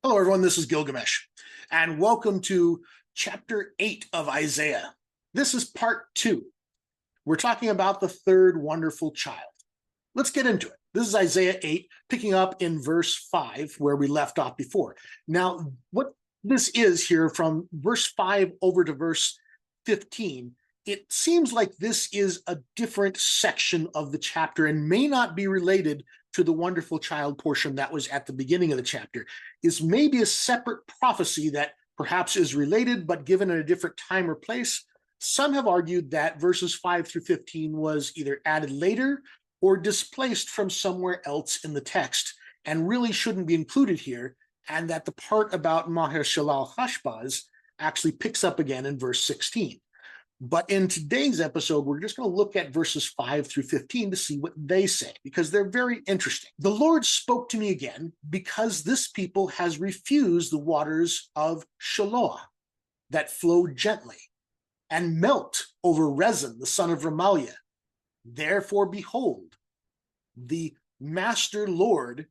Hello, everyone. This is Gilgamesh, and welcome to chapter 8 of Isaiah. This is part 2. We're talking about the third wonderful child. Let's get into it. This is Isaiah 8, picking up in verse 5, where we left off before. Now, what this is here from verse 5 over to verse 15, it seems like this is a different section of the chapter and may not be related to the wonderful child portion that was at the beginning of the chapter. Is maybe a separate prophecy that perhaps is related but given at a different time or place. Some have argued that verses 5 through 15 was either added later or displaced from somewhere else in the text and really shouldn't be included here, and that the part about Maher Shalal Hashbaz actually picks up again in verse 16. But in today's episode, we're just going to look at verses 5 through 15 to see what they say, because they're very interesting. The Lord spoke to me again, because this people has refused the waters of Shiloah that flow gently and melt over Rezin, the son of Remaliah. Therefore, behold, the Master Lord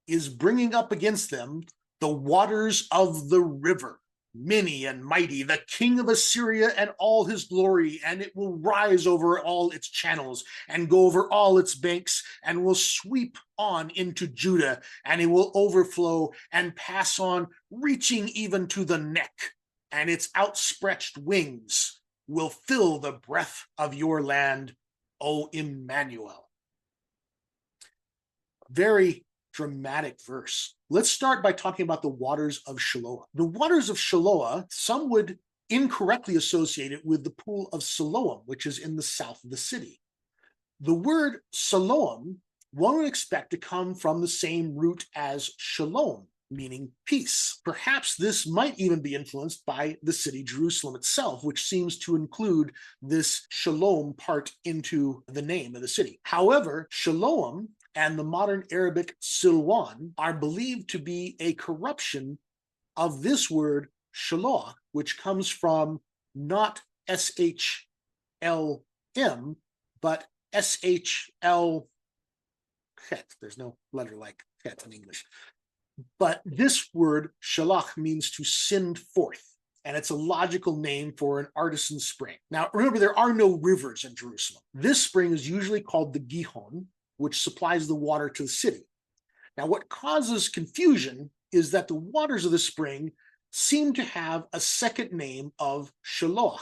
is bringing up against them the waters of the river, many and mighty, the king of Assyria and all his glory, and it will rise over all its channels and go over all its banks and will sweep on into Judah, and it will overflow and pass on, reaching even to the neck, and its outstretched wings will fill the breadth of your land, O Emmanuel. Very dramatic verse. Let's start by talking about the waters of Shiloah. The waters of Shiloah, some would incorrectly associate it with the pool of Siloam, which is in the south of the city. The word Siloam, one would expect to come from the same root as shalom, meaning peace. Perhaps this might even be influenced by the city Jerusalem itself, which seems to include this shalom part into the name of the city. However, shalom and the modern Arabic Silwan are believed to be a corruption of this word Shiloh, which comes from not S-H-L-M, but S-H-L, there's no letter like het in English. But this word, shalach, means to send forth, and it's a logical name for an artisan spring. Now, remember, there are no rivers in Jerusalem. This spring is usually called the Gihon, which supplies the water to the city. Now, what causes confusion is that the waters of the spring seem to have a second name of Shiloh,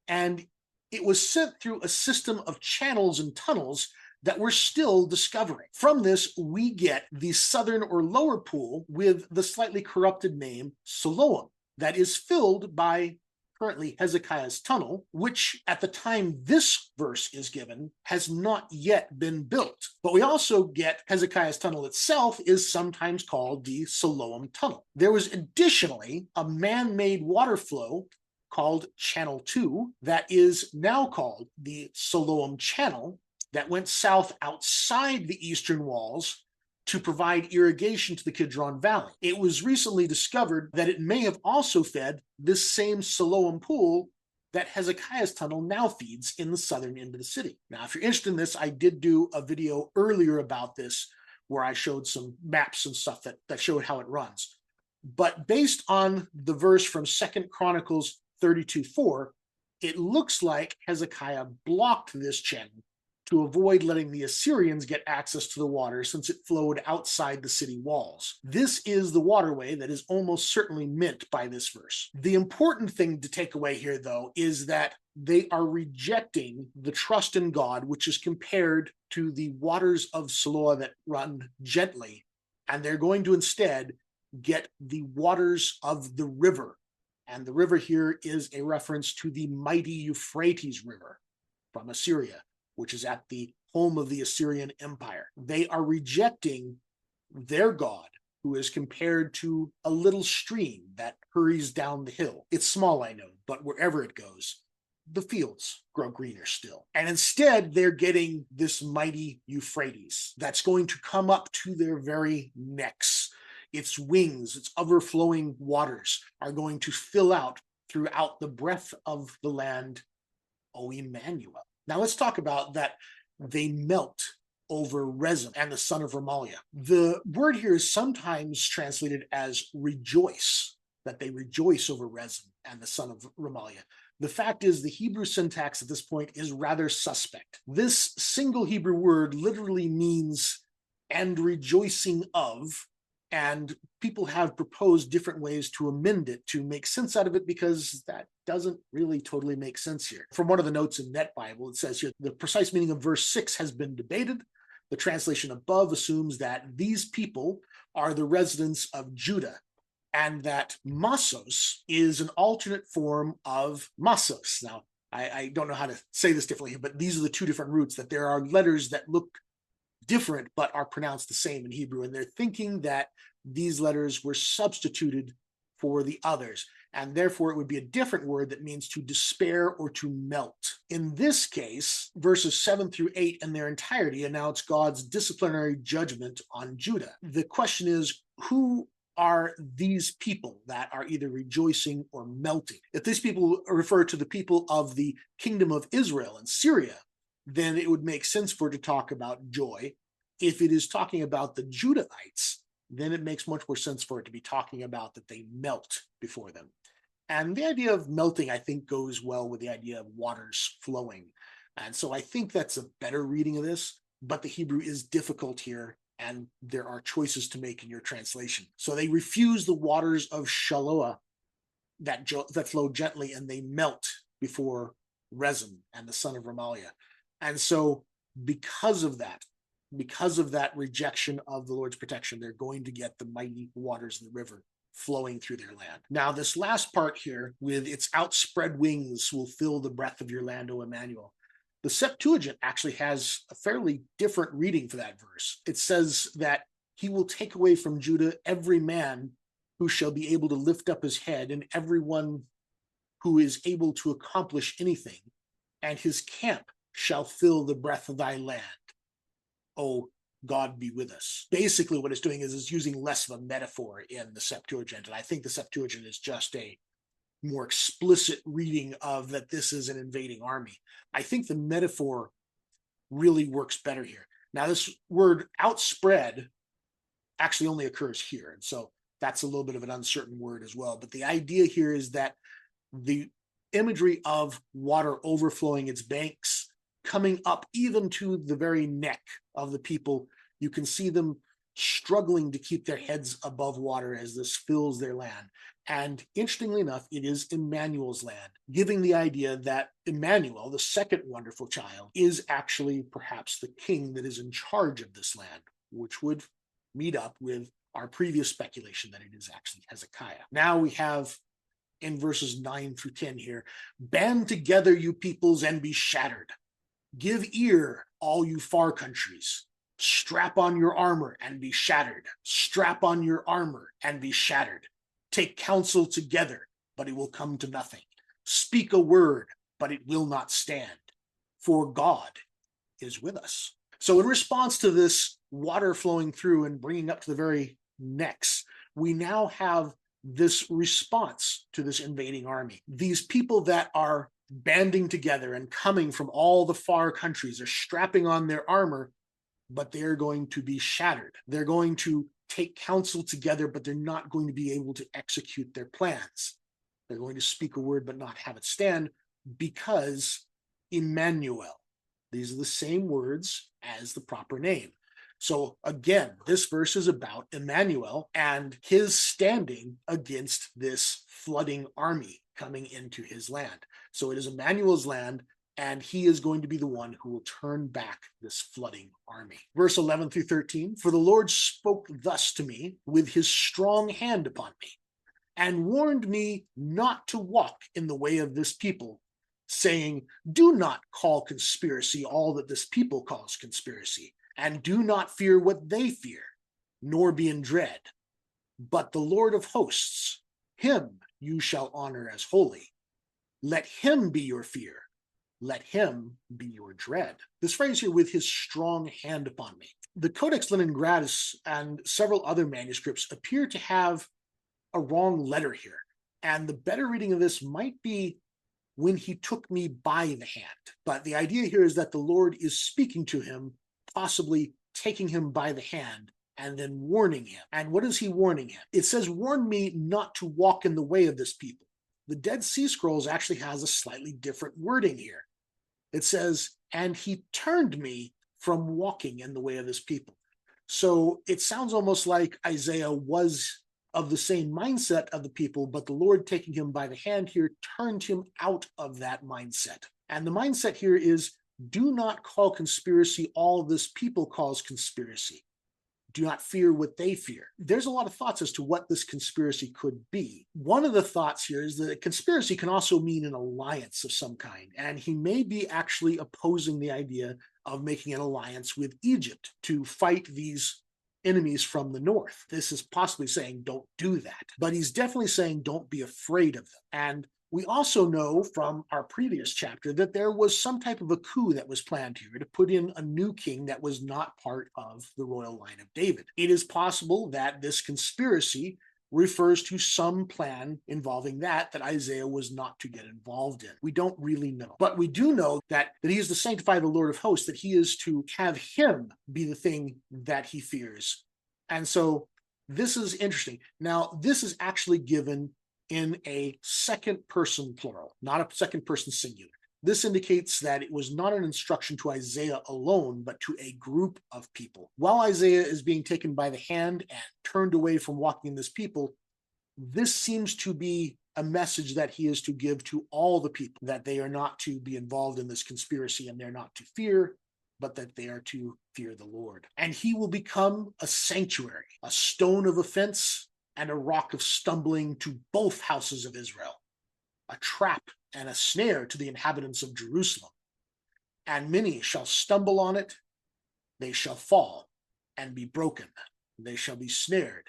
and it was sent through a system of channels and tunnels that we're still discovering. From this, we get the southern or lower pool with the slightly corrupted name Siloam, that is filled by currently Hezekiah's tunnel, which at the time this verse is given has not yet been built. But we also get Hezekiah's tunnel itself is sometimes called the Siloam Tunnel. There was additionally a man-made water flow called Channel 2 that is now called the Siloam Channel, that went south outside the eastern walls to provide irrigation to the Kidron Valley. It was recently discovered that it may have also fed this same Siloam pool that Hezekiah's tunnel now feeds in the southern end of the city. Now, if you're interested in this, I did do a video earlier about this where I showed some maps and stuff that showed how it runs. But based on the verse from 2 Chronicles 32:4, it looks like Hezekiah blocked this channel to avoid letting the Assyrians get access to the water, since it flowed outside the city walls. This is the waterway that is almost certainly meant by this verse. The important thing to take away here, though, is that they are rejecting the trust in God, which is compared to the waters of Siloah that run gently, and they're going to instead get the waters of the river. And the river here is a reference to the mighty Euphrates River from Assyria, which is at the home of the Assyrian Empire. They are rejecting their God, who is compared to a little stream that hurries down the hill. It's small, I know, but wherever it goes, the fields grow greener still. And instead, they're getting this mighty Euphrates that's going to come up to their very necks. Its wings, its overflowing waters are going to fill out throughout the breadth of the land, O Emmanuel. Now let's talk about that they melt over Rezin and the son of Remaliah. The word here is sometimes translated as rejoice, that they rejoice over Rezin and the son of Remaliah. The fact is, the Hebrew syntax at this point is rather suspect. This single Hebrew word literally means and rejoicing of, and people have proposed different ways to amend it to make sense out of it, because that doesn't really totally make sense here. From one of the notes in Net Bible, it says here, the precise meaning of verse 6 has been debated. The translation above assumes that these people are the residents of Judah, and that Masos is an alternate form of Masos. Now, I don't know how to say this differently, but these are the two different roots, that there are letters that look different but are pronounced the same in Hebrew, and they're thinking that these letters were substituted for the others, and therefore it would be a different word that means to despair or to melt. In this case, verses 7 through 8 in their entirety announce God's disciplinary judgment on Judah. The question is, who are these people that are either rejoicing or melting? If these people refer to the people of the kingdom of Israel and Syria, then it would make sense for it to talk about joy. If it is talking about the Judahites, then it makes much more sense for it to be talking about that they melt before them. And the idea of melting, I think, goes well with the idea of waters flowing. And so I think that's a better reading of this, but the Hebrew is difficult here, and there are choices to make in your translation. So they refuse the waters of Shiloah that flow gently, and they melt before Rezin and the son of Remaliah. And so because of that rejection of the Lord's protection, they're going to get the mighty waters of the river flowing through their land. Now, this last part here, with its outspread wings will fill the breadth of your land, O Emmanuel. The Septuagint actually has a fairly different reading for that verse. It says that he will take away from Judah every man who shall be able to lift up his head, and everyone who is able to accomplish anything, and his camp shall fill the breadth of thy land. Oh, God be with us. Basically what it's doing is it's using less of a metaphor in the Septuagint, and I think the Septuagint is just a more explicit reading of that this is an invading army. I think the metaphor really works better here. Now, this word outspread actually only occurs here, and so that's a little bit of an uncertain word as well. But the idea here is that the imagery of water overflowing its banks, coming up even to the very neck of the people, you can see them struggling to keep their heads above water as this fills their land. And interestingly enough, it is Emmanuel's land, giving the idea that Emmanuel, the second wonderful child, is actually perhaps the king that is in charge of this land, which would meet up with our previous speculation that it is actually Hezekiah. Now we have in verses 9 through 10 here, band together, you peoples, and be shattered. Give ear, all you far countries. Strap on your armor and be shattered. Strap on your armor and be shattered. Take counsel together, but it will come to nothing. Speak a word, but it will not stand. For God is with us. So in response to this water flowing through and bringing up to the very necks, we now have this response to this invading army. These people that are banding together and coming from all the far countries are strapping on their armor, but they're going to be shattered. They're going to take counsel together, but they're not going to be able to execute their plans. They're going to speak a word but not have it stand, because Emmanuel, these are the same words as the proper name. So again, this verse is about Emmanuel and his standing against this flooding army coming into his land. So it is Emmanuel's land, and he is going to be the one who will turn back this flooding army. Verse 11 through 13, for the Lord spoke thus to me with his strong hand upon me, and warned me not to walk in the way of this people, saying, do not call conspiracy all that this people calls conspiracy, and do not fear what they fear, nor be in dread. But the Lord of hosts, him you shall honor as holy. Let him be your fear. Let him be your dread. This phrase here, with his strong hand upon me. The Codex Leningratus and several other manuscripts appear to have a wrong letter here. And the better reading of this might be when he took me by the hand. But the idea here is that the Lord is speaking to him possibly taking him by the hand and then warning him. And what is he warning him? It says, warn me not to walk in the way of this people. The Dead Sea Scrolls actually has a slightly different wording here. It says, and he turned me from walking in the way of this people. So it sounds almost like Isaiah was of the same mindset of the people, but the Lord taking him by the hand here turned him out of that mindset. And the mindset here is, do not call conspiracy all this people calls conspiracy. Do not fear what they fear. There's a lot of thoughts as to what this conspiracy could be. One of the thoughts here is that a conspiracy can also mean an alliance of some kind, and he may be actually opposing the idea of making an alliance with Egypt to fight these enemies from the north. This is possibly saying don't do that, but he's definitely saying don't be afraid of them. And we also know from our previous chapter that there was some type of a coup that was planned here to put in a new king that was not part of the royal line of David. It is possible that this conspiracy refers to some plan involving that Isaiah was not to get involved in. We don't really know. But we do know that he is the sanctified the Lord of hosts, that he is to have him be the thing that he fears. And so this is interesting. Now, this is actually given in a second person plural, not a second person singular. This indicates that it was not an instruction to Isaiah alone, but to a group of people. While Isaiah is being taken by the hand and turned away from walking this people, this seems to be a message that he is to give to all the people, that they are not to be involved in this conspiracy and they're not to fear, but that they are to fear the Lord. And he will become a sanctuary, a stone of offense, and a rock of stumbling to both houses of Israel, a trap and a snare to the inhabitants of Jerusalem. And many shall stumble on it, they shall fall and be broken, they shall be snared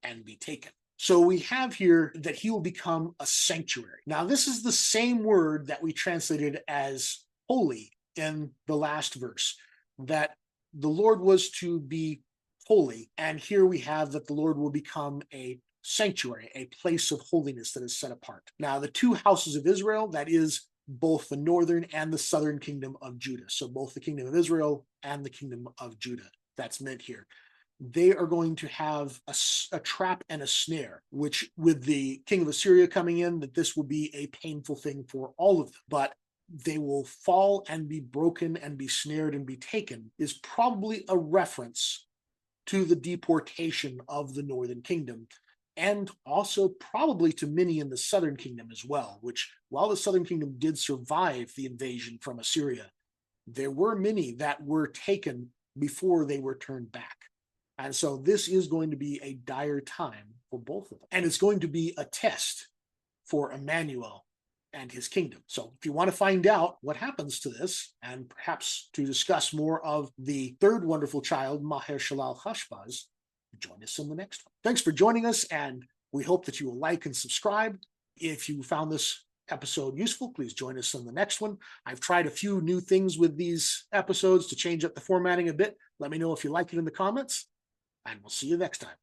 and be taken. So we have here that he will become a sanctuary. Now, this is the same word that we translated as holy in the last verse, that the Lord was to be holy, and here we have that the Lord will become a sanctuary, a place of holiness that is set apart. Now, the two houses of Israel, that is both the northern and the southern kingdom of Judah, so both the kingdom of Israel and the kingdom of Judah, that's meant here. They are going to have a trap and a snare, which with the king of Assyria coming in, that this will be a painful thing for all of them. But they will fall and be broken and be snared and be taken is probably a reference to the deportation of the northern kingdom, and also probably to many in the southern kingdom as well, which while the southern kingdom did survive the invasion from Assyria, there were many that were taken before they were turned back. And so this is going to be a dire time for both of them. And it's going to be a test for Emmanuel and his kingdom. So if you want to find out what happens to this, and perhaps to discuss more of the third wonderful child, Maher-shalal-Hash-Baz, join us in the next one. Thanks for joining us, and we hope that you will like and subscribe. If you found this episode useful, please join us on the next one. I've tried a few new things with these episodes to change up the formatting a bit. Let me know if you like it in the comments, and we'll see you next time.